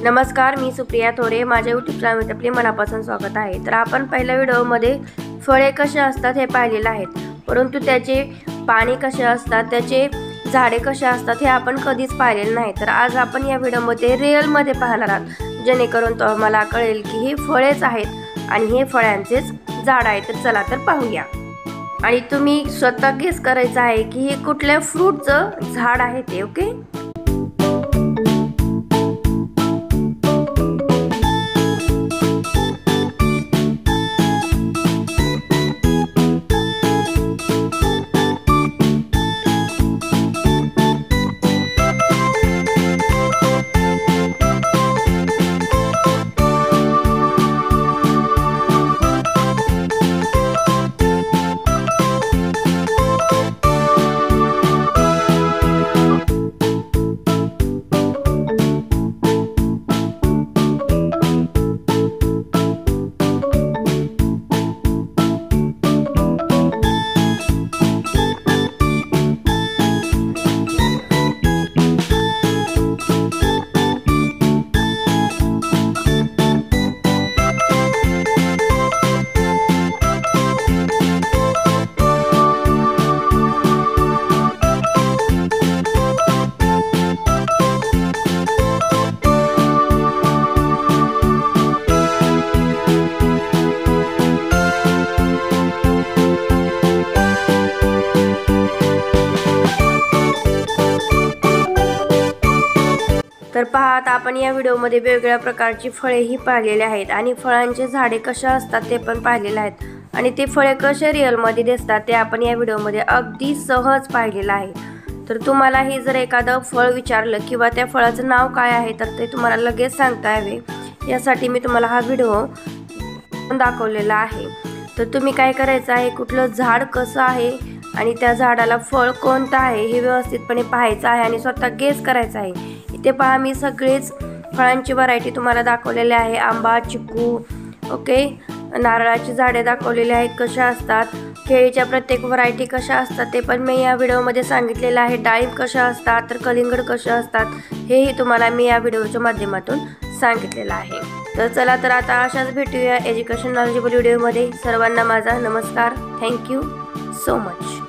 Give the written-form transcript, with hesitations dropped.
नमस्कार, मी सुप्रिया थोरे. माझ्या यूट्यूब चॅनलमध्ये आपले मनापासून स्वागत आहे. तर आपण पहिल्या व्हिडिओमध्ये फळे कसे असतात हे पाहिलेलं आहे, परंतु त्याचे पाणी कसे असतात, त्याचे झाडे कसे असतात हे आपण कधीच पाहिलेलं नाही. तर आज आपण या व्हिडिओमध्ये रिअलमध्ये पाहणार आहोत, जेणेकरून तुम्हाला कळेल की हे फळेच आहेत आणि हे फळांचेच झाड आहे. तर चला तर पाहूया. आणि तुम्ही स्वतः गेस करायचं आहे की हे कुठल्या फ्रूटचं झाड आहे ते. ओके, तर पहा, आता आपण या व्हिडिओमध्ये वेगवेगळ्या प्रकारची फळेही पाहिलेली आहेत आणि फळांचे झाडे कशा असतात ते पण पाहिलेले आहेत आणि ते फळे कसे रिअलमध्ये दिसतात ते आपण या व्हिडिओमध्ये अगदी सहज पाहिलेलं आहे. तर तुम्हालाही जर एखादं फळ विचारलं किंवा त्या फळाचं नाव काय आहे तर ते तुम्हाला लगेच सांगता यावे यासाठी मी तुम्हाला हा व्हिडिओ दाखवलेला आहे. तर तुम्ही काय करायचं आहे, कुठलं झाड कसं आहे आणि त्या झाडाला फळ कोणतं आहे हे व्यवस्थितपणे पाहायचं आहे आणि स्वतः गेस करायचं आहे. इथे पहा, मी सगळेच फळांची व्हरायटी तुम्हाला दाखवलेली आहे. आंबा, चिकू, ओके, नारळाची झाडे दाखवलेली आहेत कशा असतात, केळीच्या प्रत्येक व्हरायटी कशा असतात ते पण मी या व्हिडिओमध्ये सांगितलेलं आहे. डाळिंब कशा असतात, तर कलिंगड कशा असतात हेही तुम्हाला मी या व्हिडिओच्या माध्यमातून सांगितलेलं आहे. तर चला तर आता अशाच भेटूया एज्युकेशन नॉलेजेबल व्हिडिओमध्ये. सर्वांना माझा नमस्कार. Thank you so much.